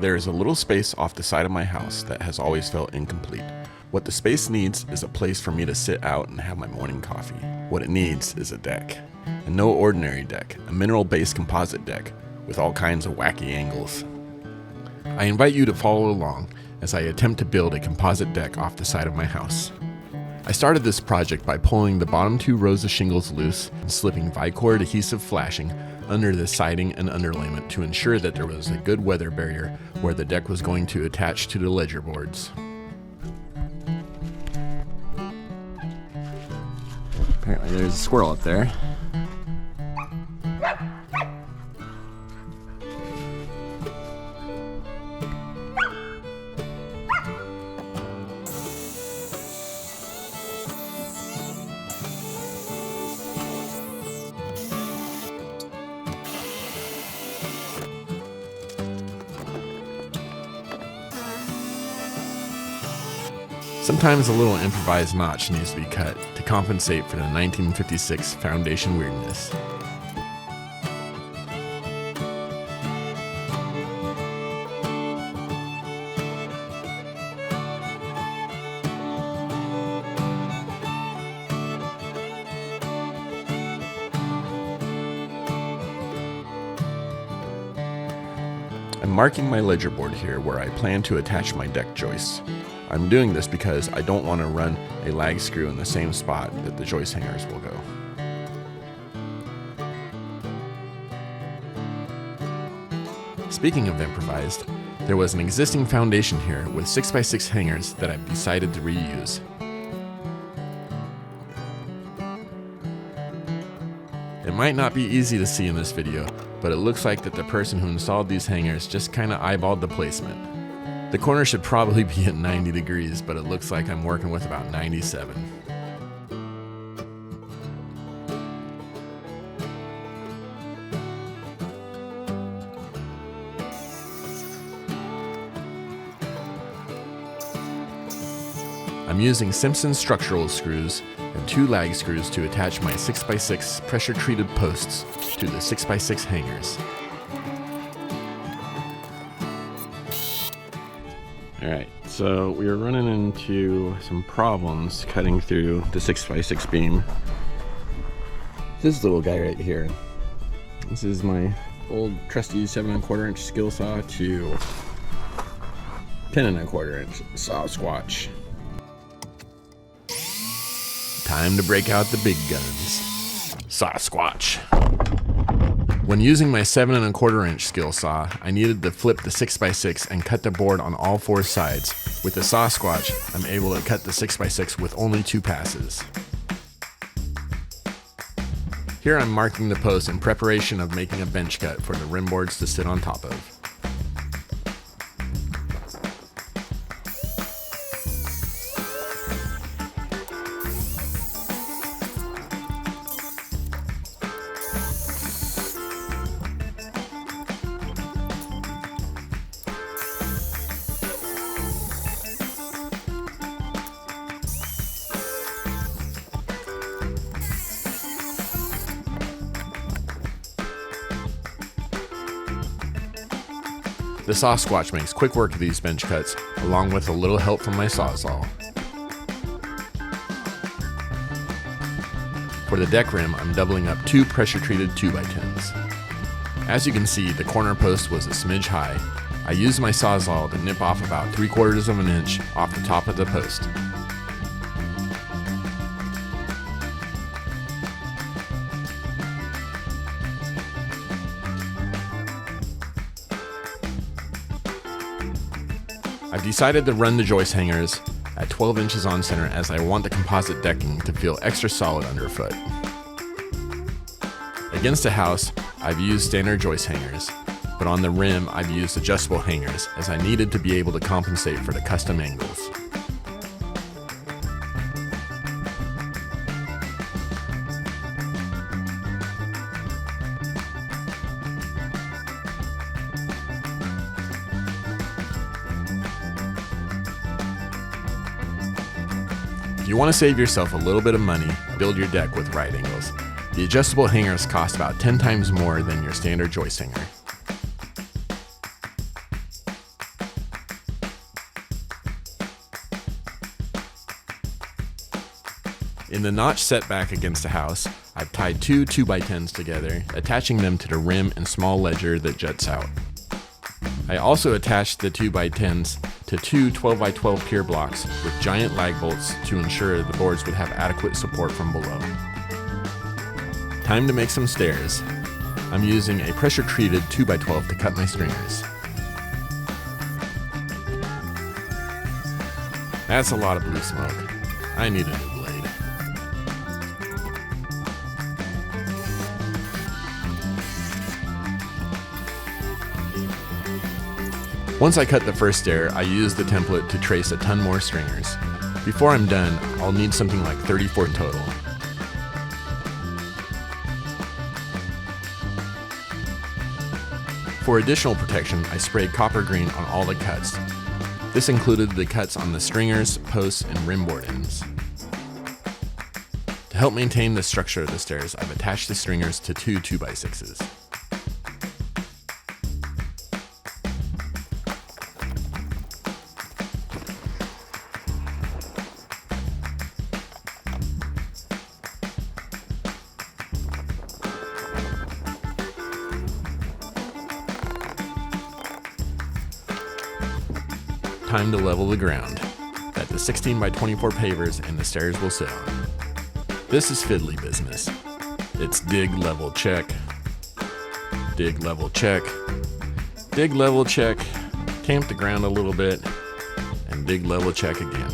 There is a little space off the side of my house that has always felt incomplete. What the space needs is a place for me to sit out and have my morning coffee. What it needs is a deck. And no ordinary deck, a mineral-based composite deck with all kinds of wacky angles. I invite you to follow along as I attempt to build a composite deck off the side of my house. I started this project by pulling the bottom 2 rows of shingles loose and slipping Vicor adhesive flashing under the siding and underlayment to ensure that there was a good weather barrier where the deck was going to attach to the ledger boards. Apparently there's a squirrel up there. Sometimes a little improvised notch needs to be cut to compensate for the 1956 foundation weirdness. I'm marking my ledger board here where I plan to attach my deck joists. I'm doing this because I don't want to run a lag screw in the same spot that the joist hangers will go. Speaking of improvised, there was an existing foundation here with 6x6 hangers that I've decided to reuse. It might not be easy to see in this video, but it looks like that the person who installed these hangers just kinda eyeballed the placement. The corner should probably be at 90 degrees, but it looks like I'm working with about 97. I'm using Simpson structural screws and 2 lag screws to attach my 6x6 pressure-treated posts to the 6x6 hangers. Alright, so we are running into some problems cutting through the 6x6 beam. This little guy right here. This is my old trusty 7 1/4 inch skill saw to 10 1/4 inch saw squatch. Time to break out the big guns. Saw squatch. When using my 7 1/4 inch skill saw, I needed to flip the 6x6 and cut the board on all 4 sides. With the saw squatch, I'm able to cut the 6x6 with only 2 passes. Here I'm marking the post in preparation of making a bench cut for the rim boards to sit on top of. The saw squatch makes quick work of these bench cuts, along with a little help from my sawzall. For the deck rim, I'm doubling up 2 pressure-treated 2x10s. As you can see, the corner post was a smidge high. I used my sawzall to nip off about 3/4 of an inch off the top of the post. I've decided to run the joist hangers at 12 inches on center as I want the composite decking to feel extra solid underfoot. Against the house, I've used standard joist hangers, but on the rim I've used adjustable hangers as I needed to be able to compensate for the custom angles. If you want to save yourself a little bit of money, build your deck with right angles. The adjustable hangers cost about 10 times more than your standard joist hanger. In the notch set back against the house, I've tied two 2x10s together, attaching them to the rim and small ledger that juts out. I also attached the 2x10s to two 12x12 pier blocks with giant lag bolts to ensure the boards would have adequate support from below. Time to make some stairs. I'm using a pressure-treated 2x12 to cut my stringers. That's a lot of blue smoke. I need a new blade. Once I cut the first stair, I use the template to trace a ton more stringers. Before I'm done, I'll need something like 34 total. For additional protection, I sprayed copper green on all the cuts. This included the cuts on the stringers, posts, and rim board ends. To help maintain the structure of the stairs, I've attached the stringers to two 2x6s. Time to level the ground that the 16x24 pavers and the stairs will sit on. This is fiddly business. It's dig, level, check, dig, level, check, dig, level, check, tamp the ground a little bit, and dig, level, check again.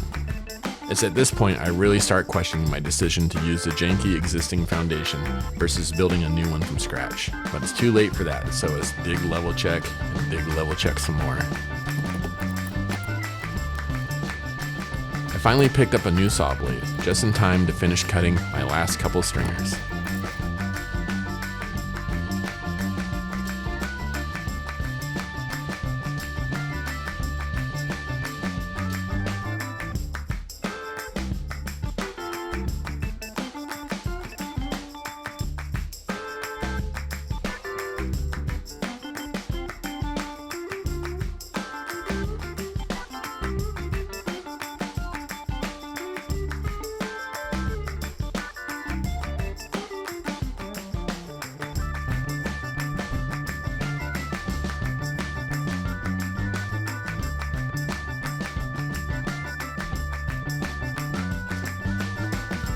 It's at this point I really start questioning my decision to use the janky existing foundation versus building a new one from scratch. But it's too late for that, so it's dig, level, check, and dig, level, check some more. I finally picked up a new saw blade, just in time to finish cutting my last couple stringers.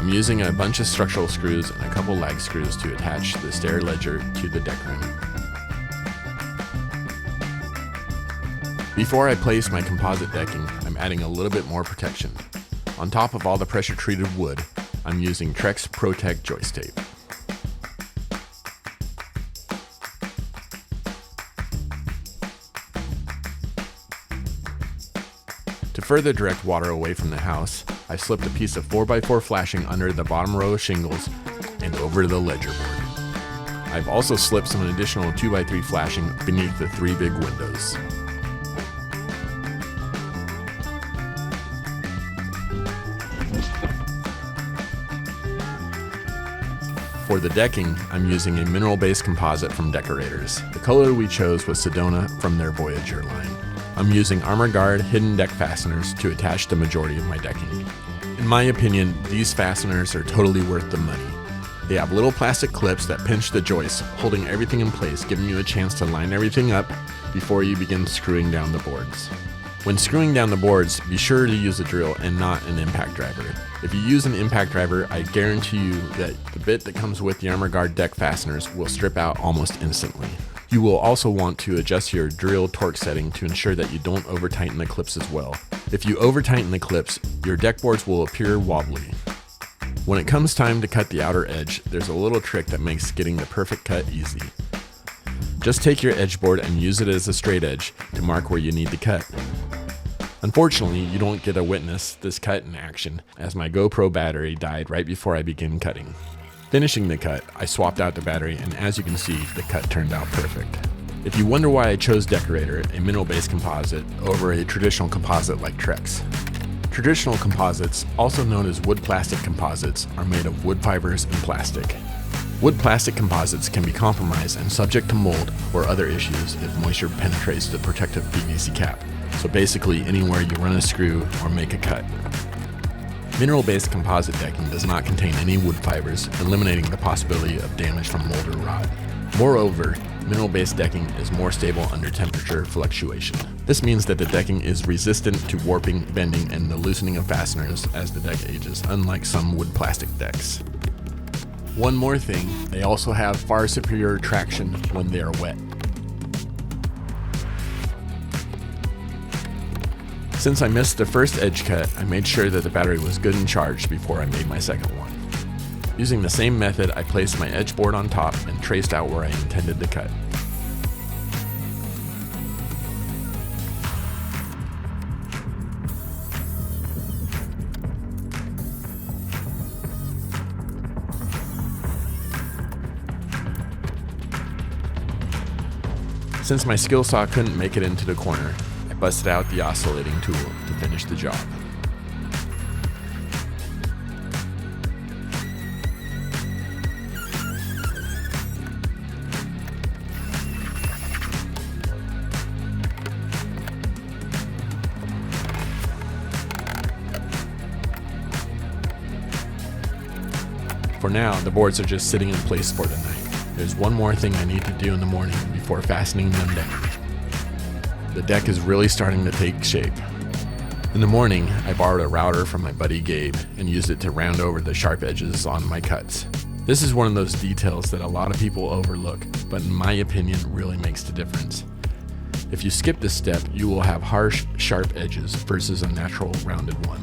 I'm using a bunch of structural screws and a couple lag screws to attach the stair ledger to the deck rim. Before I place my composite decking, I'm adding a little bit more protection. On top of all the pressure treated wood, I'm using Trex Protect joist tape. To further direct water away from the house, I slipped a piece of 4x4 flashing under the bottom row of shingles and over the ledger board. I've also slipped some additional 2x3 flashing beneath the three big windows. For the decking, I'm using a mineral-based composite from Deckorators. The color we chose was Sedona from their Voyager line. I'm using Armor Guard hidden deck fasteners to attach the majority of my decking. In my opinion, these fasteners are totally worth the money. They have little plastic clips that pinch the joists, holding everything in place, giving you a chance to line everything up before you begin screwing down the boards. When screwing down the boards, be sure to use a drill and not an impact driver. If you use an impact driver, I guarantee you that the bit that comes with the Armor Guard deck fasteners will strip out almost instantly. You will also want to adjust your drill torque setting to ensure that you don't over tighten the clips as well. If you over tighten the clips, your deck boards will appear wobbly. When it comes time to cut the outer edge, there's a little trick that makes getting the perfect cut easy. Just take your edge board and use it as a straight edge to mark where you need to cut. Unfortunately, you don't get to witness this cut in action, as my GoPro battery died right before I began cutting. Finishing the cut, I swapped out the battery, and as you can see, the cut turned out perfect. If you wonder why I chose Deckorator, a mineral-based composite, over a traditional composite like Trex. Traditional composites, also known as wood plastic composites, are made of wood fibers and plastic. Wood plastic composites can be compromised and subject to mold or other issues if moisture penetrates the protective PVC cap. So basically anywhere you run a screw or make a cut. Mineral-based composite decking does not contain any wood fibers, eliminating the possibility of damage from mold or rot. Moreover, mineral-based decking is more stable under temperature fluctuation. This means that the decking is resistant to warping, bending, and the loosening of fasteners as the deck ages, unlike some wood plastic decks. One more thing, they also have far superior traction when they are wet. Since I missed the first edge cut, I made sure that the battery was good and charged before I made my second one. Using the same method, I placed my edge board on top and traced out where I intended to cut. Since my skill saw couldn't make it into the corner, I busted out the oscillating tool to finish the job. For now, the boards are just sitting in place for the night. There's one more thing I need to do in the morning before fastening them down. The deck is really starting to take shape. In the morning, I borrowed a router from my buddy Gabe and used it to round over the sharp edges on my cuts. This is one of those details that a lot of people overlook, but in my opinion really makes the difference. If you skip this step, you will have harsh, sharp edges versus a natural rounded one.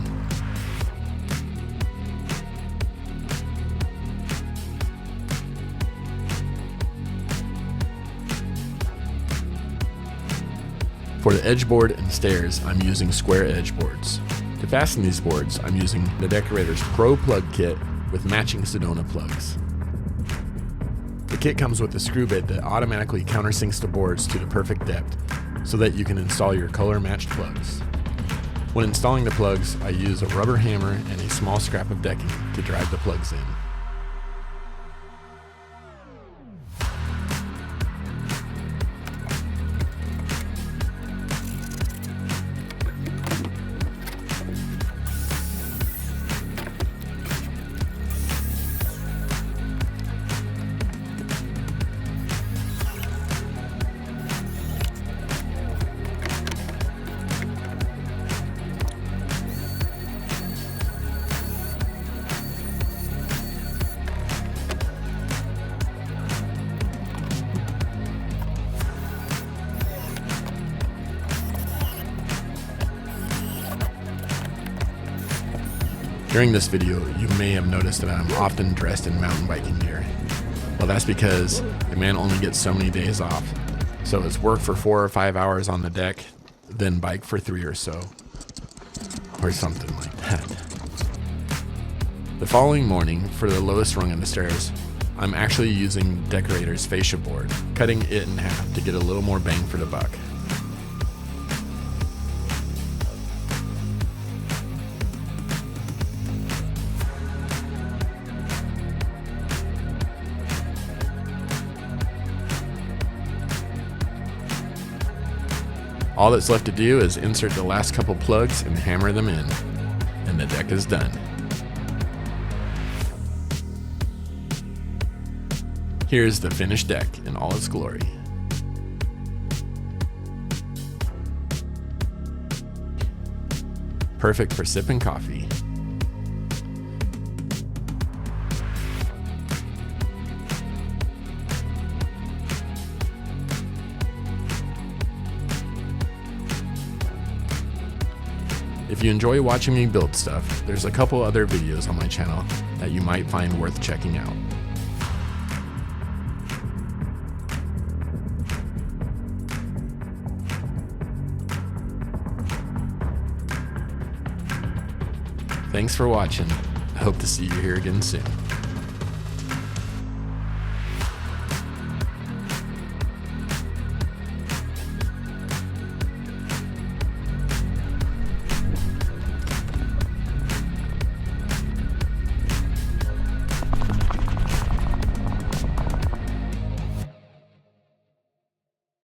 For the edge board and stairs, I'm using square edge boards. To fasten these boards, I'm using the Deckorators Pro plug kit with matching Sedona plugs. The kit comes with a screw bit that automatically countersinks the boards to the perfect depth so that you can install your color-matched plugs. When installing the plugs, I use a rubber hammer and a small scrap of decking to drive the plugs in. During this video, you may have noticed that I'm often dressed in mountain biking gear. Well, that's because a man only gets so many days off. So it's work for 4 or 5 hours on the deck, then bike for 3 or so. Or something like that. The following morning, for the lowest rung of the stairs, I'm actually using Deckorators fascia board, cutting it in half to get a little more bang for the buck. All that's left to do is insert the last couple plugs and hammer them in, and the deck is done. Here's the finished deck in all its glory. Perfect for sipping coffee. If you enjoy watching me build stuff, there's a couple other videos on my channel that you might find worth checking out. Thanks for watching. I hope to see you here again soon.